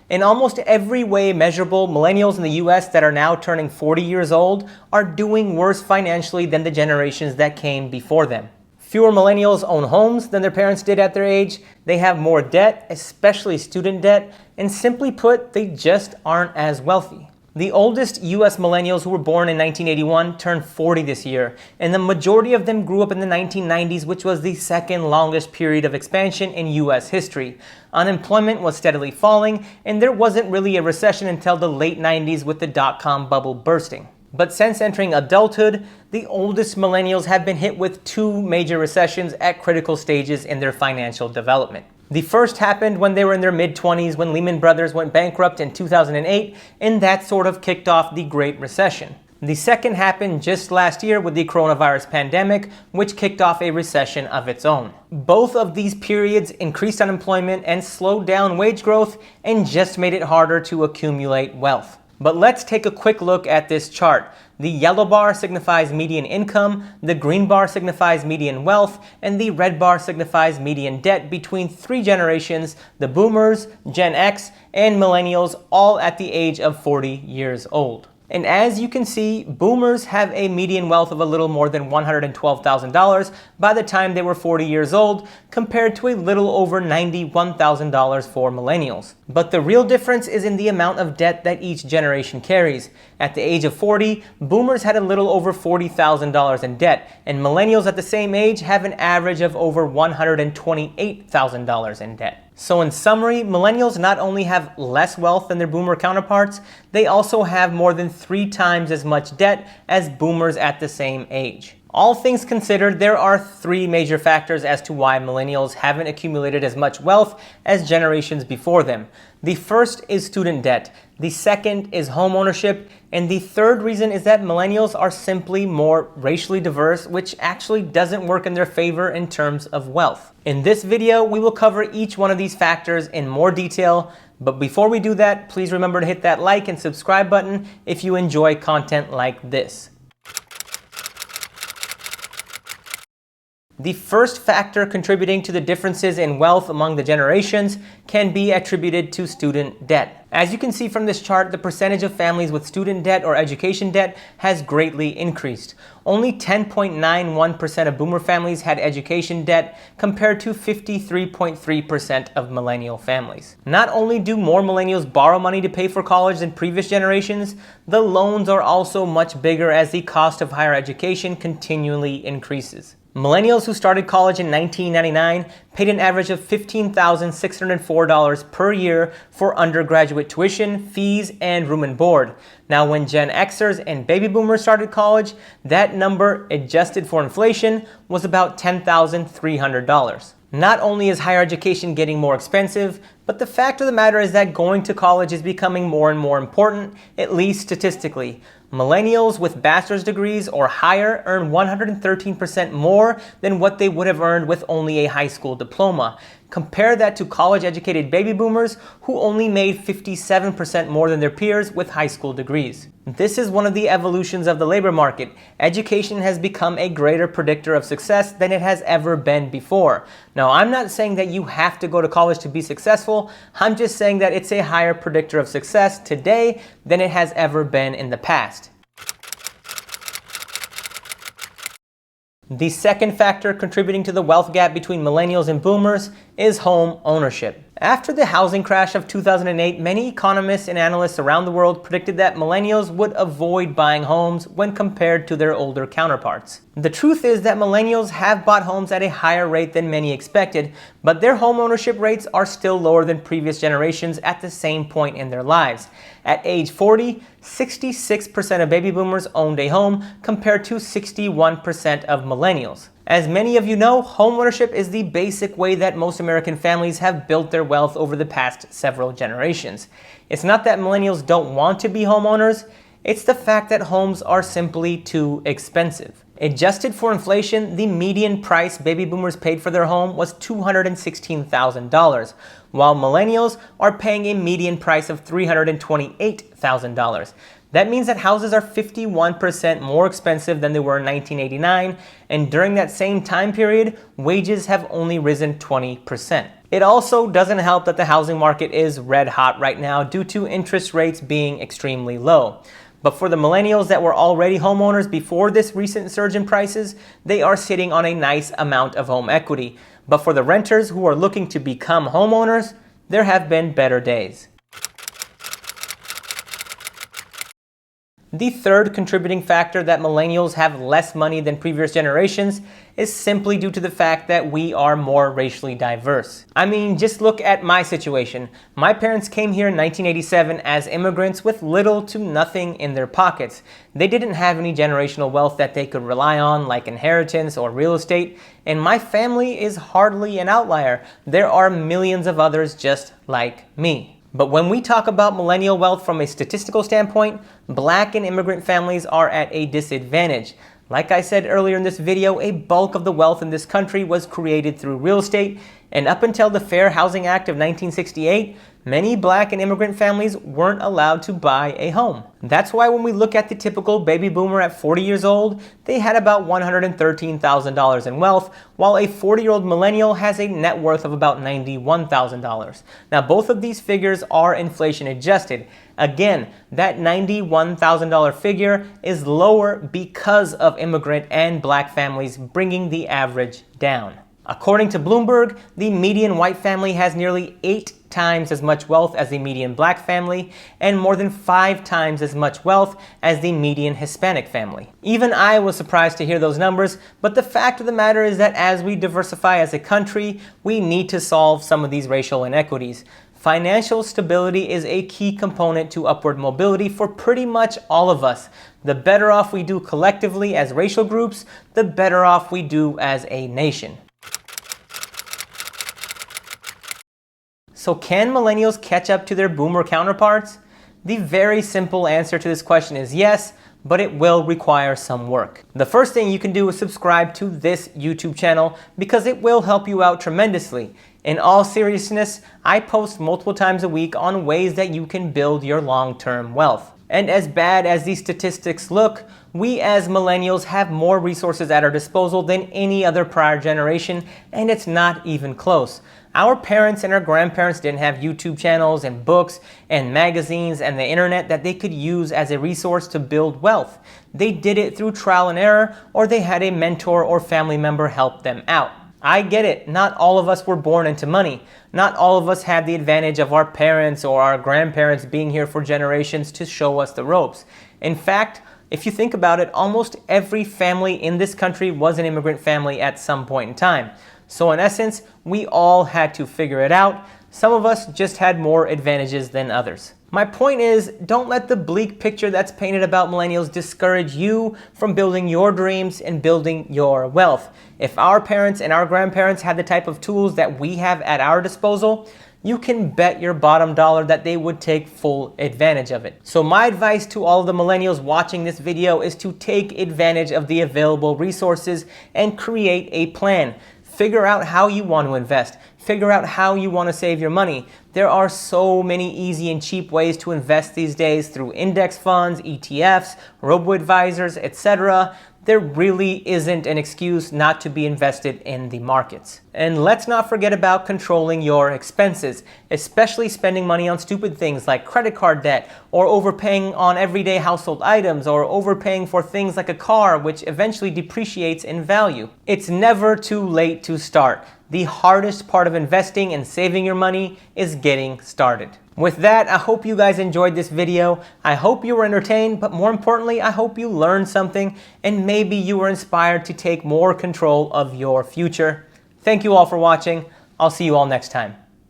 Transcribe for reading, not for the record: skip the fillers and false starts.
In almost every way measurable, millennials in the US that are now turning 40 years old are doing worse financially than the generations that came before them. Fewer millennials own homes than their parents did at their age, they have more debt, especially student debt, and simply put, they just aren't as wealthy. The oldest US millennials who were born in 1981 turned 40 this year, and the majority of them grew up in the 1990s, which was the second longest period of expansion in US history. Unemployment was steadily falling, and there wasn't really a recession until the late 90s with the dot-com bubble bursting. But since entering adulthood, the oldest millennials have been hit with two major recessions at critical stages in their financial development. The first happened when they were in their mid-20s when Lehman Brothers went bankrupt in 2008, and that sort of kicked off the Great Recession. The second happened just last year with the coronavirus pandemic, which kicked off a recession of its own. Both of these periods increased unemployment and slowed down wage growth and just made it harder to accumulate wealth. But let's take a quick look at this chart. The yellow bar signifies median income, the green bar signifies median wealth, and the red bar signifies median debt between three generations, the boomers, Gen X, and millennials, all at the age of 40 years old. And as you can see, boomers have a median wealth of a little more than $112,000 by the time they were 40 years old, compared to a little over $91,000 for millennials. But the real difference is in the amount of debt that each generation carries. At the age of 40, boomers had a little over $40,000 in debt, and millennials at the same age have an average of over $128,000 in debt. So in summary, millennials not only have less wealth than their boomer counterparts, they also have more than 3 times as much debt as boomers at the same age. All things considered, there are 3 major factors as to why millennials haven't accumulated as much wealth as generations before them. The first is student debt, the second is home ownership, and the third reason is that millennials are simply more racially diverse, which actually doesn't work in their favor in terms of wealth. In this video, we will cover each one of these factors in more detail, but before we do that, please remember to hit that like and subscribe button if you enjoy content like this. The first factor contributing to the differences in wealth among the generations can be attributed to student debt. As you can see from this chart, the percentage of families with student debt or education debt has greatly increased. Only 10.91% of boomer families had education debt compared to 53.3% of millennial families. Not only do more millennials borrow money to pay for college than previous generations, the loans are also much bigger as the cost of higher education continually increases. Millennials who started college in 1999 paid an average of $15,604 per year for undergraduate tuition, fees, and room and board. Now, when Gen Xers and baby boomers started college, that number, adjusted for inflation, was about $10,300. Not only is higher education getting more expensive, but the fact of the matter is that going to college is becoming more and more important, at least statistically. Millennials with bachelor's degrees or higher earn 113% more than what they would have earned with only a high school diploma. Compare that to college-educated baby boomers who only made 57% more than their peers with high school degrees. This is one of the evolutions of the labor market. Education has become a greater predictor of success than it has ever been before. Now, I'm not saying that you have to go to college to be successful. I'm just saying that it's a higher predictor of success today than it has ever been in the past. The second factor contributing to the wealth gap between millennials and boomers is home ownership. After the housing crash of 2008, many economists and analysts around the world predicted that millennials would avoid buying homes when compared to their older counterparts. The truth is that millennials have bought homes at a higher rate than many expected, but their home ownership rates are still lower than previous generations at the same point in their lives. At age 40, 66% of baby boomers owned a home compared to 61% of millennials. As many of you know, homeownership is the basic way that most American families have built their wealth over the past several generations. It's not that millennials don't want to be homeowners, it's the fact that homes are simply too expensive. Adjusted for inflation, the median price baby boomers paid for their home was $216,000, while millennials are paying a median price of $328,000. That means that houses are 51% more expensive than they were in 1989, and during that same time period, wages have only risen 20%. It also doesn't help that the housing market is red hot right now due to interest rates being extremely low. But for the millennials that were already homeowners before this recent surge in prices, they are sitting on a nice amount of home equity. But for the renters who are looking to become homeowners, there have been better days. The third contributing factor that millennials have less money than previous generations is simply due to the fact that we are more racially diverse. I mean, just look at my situation. My parents came here in 1987 as immigrants with little to nothing in their pockets. They didn't have any generational wealth that they could rely on, like inheritance or real estate, and my family is hardly an outlier. There are millions of others just like me. But when we talk about millennial wealth from a statistical standpoint, Black and immigrant families are at a disadvantage. Like I said earlier in this video, a bulk of the wealth in this country was created through real estate, and up until the Fair Housing Act of 1968, many Black and immigrant families weren't allowed to buy a home. That's why when we look at the typical baby boomer at 40 years old, they had about $113,000 in wealth, while a 40-year-old millennial has a net worth of about $91,000. Now, both of these figures are inflation adjusted. Again, that $91,000 figure is lower because of immigrant and Black families, bringing the average down. According to Bloomberg, the median white family has nearly 8 times as much wealth as the median Black family, and more than 5 times as much wealth as the median Hispanic family. Even I was surprised to hear those numbers, but the fact of the matter is that as we diversify as a country, we need to solve some of these racial inequities. Financial stability is a key component to upward mobility for pretty much all of us. The better off we do collectively as racial groups, the better off we do as a nation. So can millennials catch up to their boomer counterparts? The very simple answer to this question is yes, but it will require some work. The first thing you can do is subscribe to this YouTube channel because it will help you out tremendously. In all seriousness, I post multiple times a week on ways that you can build your long-term wealth. And as bad as these statistics look, we as millennials have more resources at our disposal than any other prior generation, and it's not even close. Our parents and our grandparents didn't have YouTube channels and books and magazines and the internet that they could use as a resource to build wealth. They did it through trial and error, or they had a mentor or family member help them out. I get it, not all of us were born into money. Not all of us had the advantage of our parents or our grandparents being here for generations to show us the ropes. In fact, if you think about it, almost every family in this country was an immigrant family at some point in time. So in essence, we all had to figure it out. Some of us just had more advantages than others. My point is, don't let the bleak picture that's painted about millennials discourage you from building your dreams and building your wealth. If our parents and our grandparents had the type of tools that we have at our disposal, you can bet your bottom dollar that they would take full advantage of it. So my advice to all of the millennials watching this video is to take advantage of the available resources and create a plan. Figure out how you want to invest. Figure out how you want to save your money. There are so many easy and cheap ways to invest these days through index funds, ETFs, robo-advisors, etc. There really isn't an excuse not to be invested in the markets. And let's not forget about controlling your expenses, especially spending money on stupid things like credit card debt, or overpaying on everyday household items, or overpaying for things like a car, which eventually depreciates in value. It's never too late to start. The hardest part of investing and saving your money is getting started. With that, I hope you guys enjoyed this video. I hope you were entertained, but more importantly, I hope you learned something and maybe you were inspired to take more control of your future. Thank you all for watching. I'll see you all next time.